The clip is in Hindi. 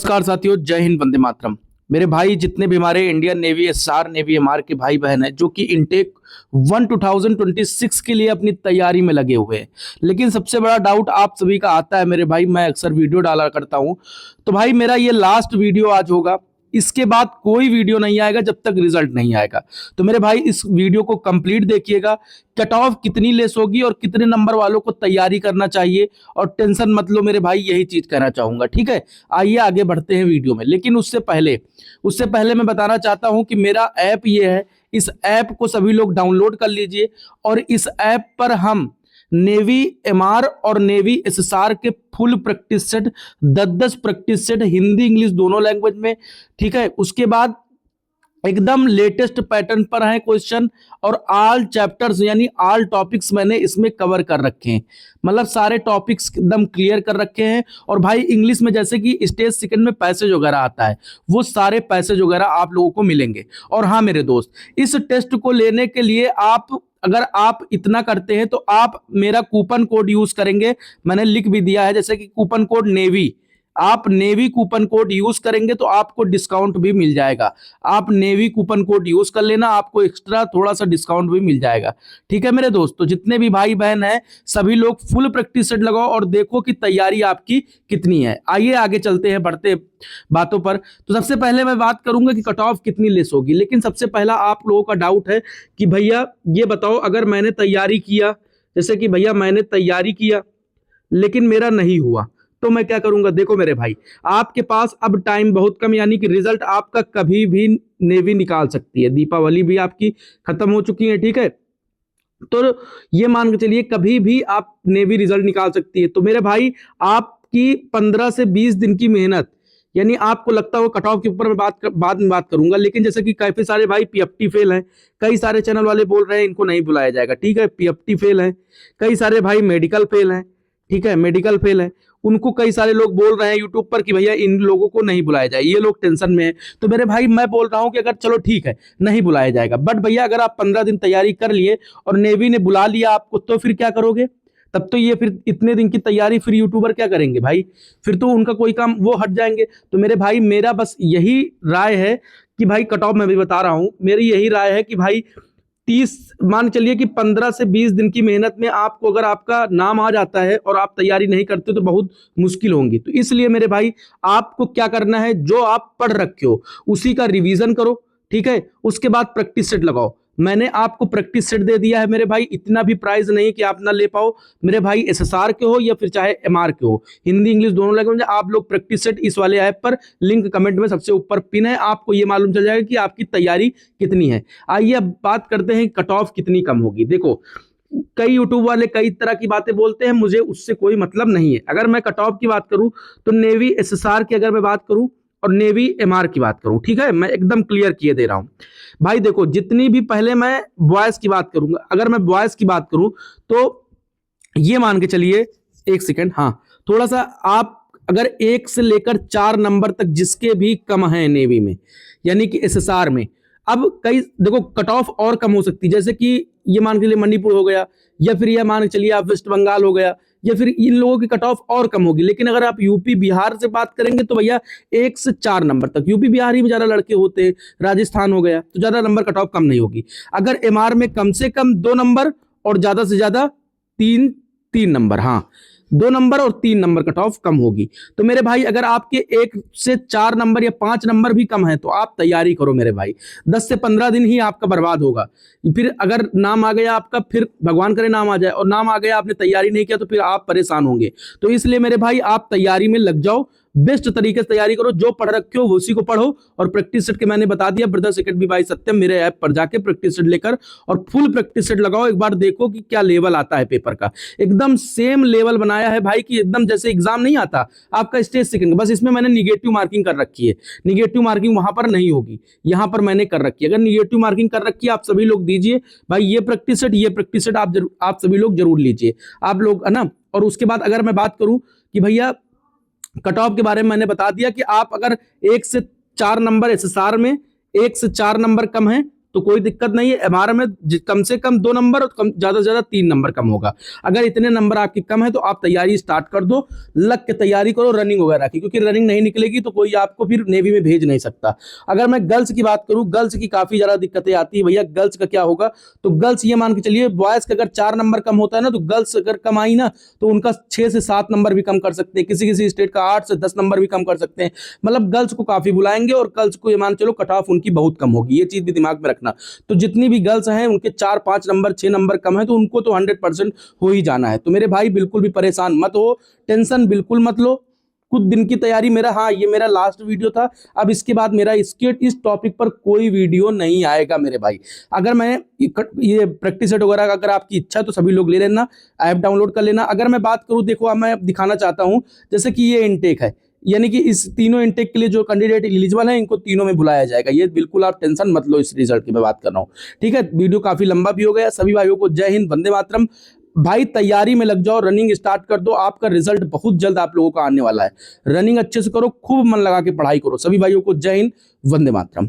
नमस्कार साथियों, जय हिंद, वंदे मातरम। मेरे भाई जितने भी हमारे Indian navy, SR navy, MR के भाई बहन हैं जो कि इनटेक 2026 के लिए अपनी तैयारी में लगे हुए हैं, लेकिन सबसे बड़ा डाउट आप सभी का आता है मेरे भाई। मैं अक्सर वीडियो डाला करता हूं, तो भाई मेरा ये लास्ट वीडियो आज होगा। इसके बाद कोई वीडियो नहीं आएगा जब तक रिजल्ट नहीं आएगा। तो मेरे भाई इस वीडियो को कंप्लीट देखिएगा। कट ऑफ कितनी लेस होगी और कितने नंबर वालों को तैयारी करना चाहिए, और टेंशन मत लो मेरे भाई, यही चीज कहना चाहूंगा। ठीक है, आइए आगे बढ़ते हैं वीडियो में। लेकिन उससे पहले मैं बताना चाहता हूं कि मेरा ऐप ये है। इस ऐप को सभी लोग डाउनलोड कर लीजिए, और इस ऐप पर हम नेवी एमआर और नेवी एसएसआर के full practice set, 10-10 practice set, Hindi English दोनों लैंग्वेज में। ठीक है, उसके बाद एकदम लेटेस्ट पैटर्न पर है क्वेश्चन, और ऑल चैप्टर्स यानी ऑल टॉपिक्स मैंने इसमें कवर कर रखे हैं। मतलब सारे टॉपिक्स एकदम क्लियर कर रखे हैं। और भाई इंग्लिश में जैसे कि स्टेज सेकंड में पैसेज वगैरह आता है, वो सारे पैसेज वगैरह आप लोगों को मिलेंगे। और हाँ मेरे दोस्त, इस टेस्ट को लेने के लिए अगर आप इतना करते हैं तो आप मेरा कूपन कोड यूज करेंगे। मैंने लिख भी दिया है, जैसे कि कूपन कोड नेवी, आप नेवी कूपन कोड यूज करेंगे तो आपको डिस्काउंट भी मिल जाएगा। आप नेवी कूपन कोड यूज कर लेना, आपको एक्स्ट्रा थोड़ा सा डिस्काउंट भी मिल जाएगा। ठीक है मेरे दोस्तों, जितने भी भाई बहन हैं सभी लोग फुल प्रैक्टिस सेट लगाओ और देखो कि तैयारी आपकी कितनी है। आइए आगे चलते हैं, बढ़ते बातों पर। तो सबसे पहले मैं बात करूंगा कि कट ऑफ कितनी लेस होगी। लेकिन सबसे पहला आप लोगों का डाउट है कि भैया ये बताओ, अगर मैंने तैयारी किया, जैसे कि भैया मैंने तैयारी किया लेकिन मेरा नहीं हुआ, तो मैं क्या करूंगा। देखो मेरे भाई, आपके पास अब टाइम बहुत कम, यानी कि रिजल्ट आपका कभी भी नेवी निकाल सकती है। दीपावली भी आपकी खत्म हो चुकी है। ठीक है, तो ये मान के चलिए कभी भी आप नेवी रिजल्ट निकाल सकती है। तो मेरे भाई आपकी 15 से 20 दिन की मेहनत, यानी आपको लगता हो कट ऑफ के ऊपर मैं बाद में बात करूंगा, लेकिन जैसे कि काफी सारे भाई पीएफटी फेल हैं, कई सारे चैनल वाले बोल रहे हैं इनको नहीं बुलाया जाएगा। ठीक है, पीएफटी फेल है, कई सारे भाई मेडिकल फेल हैं। ठीक है, मेडिकल फेल है, उनको कई सारे लोग बोल रहे हैं यूट्यूब पर कि भैया इन लोगों को नहीं बुलाया जाए, ये लोग टेंशन में है। तो मेरे भाई मैं बोल रहा हूं कि अगर चलो ठीक है नहीं बुलाया जाएगा, बट भैया अगर आप 15 दिन तैयारी कर लिए और नेवी ने बुला लिया आपको, तो फिर क्या करोगे। तब तो ये फिर इतने दिन की तैयारी फिर यूट्यूबर क्या करेंगे भाई, फिर तो उनका कोई काम वो हट जाएंगे। तो मेरे भाई मेरा बस यही राय है कि भाई कट ऑफ मैं भी बता रहा हूं, मेरी यही राय है कि भाई 30 मान चलिए कि 15 से 20 दिन की मेहनत में आपको अगर आपका नाम आ जाता है और आप तैयारी नहीं करते तो बहुत मुश्किल होंगी। तो इसलिए मेरे भाई आपको क्या करना है, जो आप पढ़ रखे हो उसी का रिवीजन करो। ठीक है, उसके बाद प्रैक्टिस सेट लगाओ। मैंने आपको प्रैक्टिस सेट दे दिया है मेरे भाई, इतना भी प्राइस नहीं कि आप ना ले पाओ। मेरे भाई एसएसआर के हो या फिर चाहे एमआर के हो, हिंदी इंग्लिश दोनों लैंग्वेज, आप लोग प्रैक्टिस सेट इस वाले ऐप पर, लिंक कमेंट में सबसे ऊपर पिन है, आपको ये मालूम चल जाएगा कि आपकी तैयारी कितनी है। आइए अब बात करते हैं कट ऑफ कितनी कम होगी। देखो कई यूट्यूब वाले कई तरह की बातें बोलते हैं, मुझे उससे कोई मतलब नहीं है। अगर मैं कट ऑफ की बात करूं तो नेवी एसएसआर की अगर मैं बात करूं और नेवी एमआर की बात करूं, ठीक है, मैं एकदम क्लियर किए दे रहा हूं भाई। देखो जितनी भी, पहले मैं बॉयज की बात करूंगा। अगर मैं बॉयज की बात करूं तो ये मान के चलिए, एक सेकंड, हाँ थोड़ा सा आप अगर 1 से लेकर 4 नंबर तक जिसके भी कम है नेवी में, यानी कि एसएसआर में, अब कई देखो कट ऑफ और कम हो सकती है। जैसे कि ये मान के चलिए मणिपुर हो गया, या फिर ये मान के चलिए आप वेस्ट बंगाल हो गया, या फिर इन लोगों की कट ऑफ और कम होगी। लेकिन अगर आप यूपी बिहार से बात करेंगे तो भैया 1 से 4 नंबर तक, यूपी बिहार ही में ज्यादा लड़के होते हैं, राजस्थान हो गया, तो ज्यादा नंबर कट ऑफ कम नहीं होगी। अगर एमआर में कम से कम 2 नंबर और ज्यादा से ज्यादा 3 नंबर, हाँ 2 नंबर और 3 नंबर कट ऑफ कम होगी। तो मेरे भाई अगर आपके 1 से 4 नंबर या 5 नंबर भी कम है तो आप तैयारी करो मेरे भाई, 10 से 15 दिन ही आपका बर्बाद होगा। फिर अगर नाम आ गया आपका, फिर भगवान करे नाम आ जाए और नाम आ गया आपने तैयारी नहीं किया, तो फिर आप परेशान होंगे। तो इसलिए मेरे भाई आप तैयारी में लग जाओ, बेस्ट तरीके से तैयारी करो, जो पढ़ रखे हो उसी को पढ़ो। और प्रैक्टिस सेट के मैंने बता दिया, ब्रदर्स एकेडमी बाय सत्यम, मेरे ऐप पर जाके प्रैक्टिस सेट लेकर और फुल प्रैक्टिस सेट लगाओ। एक बार देखो कि क्या लेवल आता है पेपर का, एकदम सेम लेवल बनाया है भाई, कि एकदम जैसे एग्जाम नहीं आता आपका स्टेज सेकंड, बस इसमें मैंने निगेटिव मार्किंग कर रखी है। निगेटिव मार्किंग वहां पर नहीं होगी, यहां पर मैंने कर रखी है। अगर निगेटिव मार्किंग कर रखी है, आप सभी लोग दीजिए भाई ये प्रैक्टिस सेट आप सभी लोग जरूर लीजिए, आप लोग है ना। और उसके बाद अगर मैं बात करूं कि भैया कट ऑफ के बारे में मैंने बता दिया कि आप अगर 1 से 4 नंबर एसएसआर में 1 से 4 नंबर कम है तो कोई दिक्कत नहीं है। एमआर में कम से कम 2 नंबर और कम ज़्यादा से ज़्यादा 3 नंबर कम होगा। अगर इतने नंबर आपके कम है तो आप तैयारी स्टार्ट कर दो, लग के तैयारी करो रनिंग वगैरह की, क्योंकि रनिंग नहीं निकलेगी तो कोई आपको फिर नेवी में भेज नहीं सकता। अगर मैं गर्ल्स की बात करूँ, गर्ल्स की काफ़ी ज़्यादा दिक्कतें आती है भैया। गर्ल्स का क्या होगा, तो गर्ल्स ये मान के चलिए बॉयज़ का अगर 4 नंबर कम होता है ना, तो गर्ल्स अगर कम आई ना तो उनका 6 से 7 नंबर भी कम कर सकते हैं, किसी किसी स्टेट का 8 से 10 नंबर भी कम कर सकते हैं। मतलब गर्ल्स को काफ़ी बुलाएंगे और गर्ल्स को ये मान चलो कट ऑफ उनकी बहुत कम होगी, ये चीज़ भी दिमाग में रखना। तो जितनी भी गर्ल्स हैं उनके 4-5 नंबर 6 नंबर कम है तो उनको तो 100% हो ही जाना है। तो मेरे भाई बिल्कुल भी परेशान मत हो, टेंशन बिल्कुल मत लो। कुछ दिन की तैयारी मेरा, हाँ ये मेरा लास्ट वीडियो था। अब इसके बाद मेरा इसके इस टॉपिक पर कोई वीडियो नहीं आएगा मेरे भाई। अगर मैं ये प्रैक्टिस सेट वगैरह अगर आपकी इच्छा है तो सभी लोग ले लेना, ऐप डाउनलोड कर लेना। अगर मैं बात करूँ, देखो अब मैं दिखाना चाहता हूँ, जैसे कि ये इनटेक है, यानी कि इस तीनों इनटेक के लिए जो कैंडिडेट एलिजिबल है इनको तीनों में बुलाया जाएगा। ये बिल्कुल आप टेंशन मत लो, इस रिजल्ट की मैं बात कर रहा हूँ। ठीक है, वीडियो काफी लंबा भी हो गया। सभी भाइयों को जय हिंद, वंदे मातरम। भाई तैयारी में लग जाओ, रनिंग स्टार्ट कर दो, आपका रिजल्ट बहुत जल्द आप लोगों का आने वाला है। रनिंग अच्छे से करो, खूब मन लगा के पढ़ाई करो। सभी भाइयों को जय हिंद, वंदे मातरम।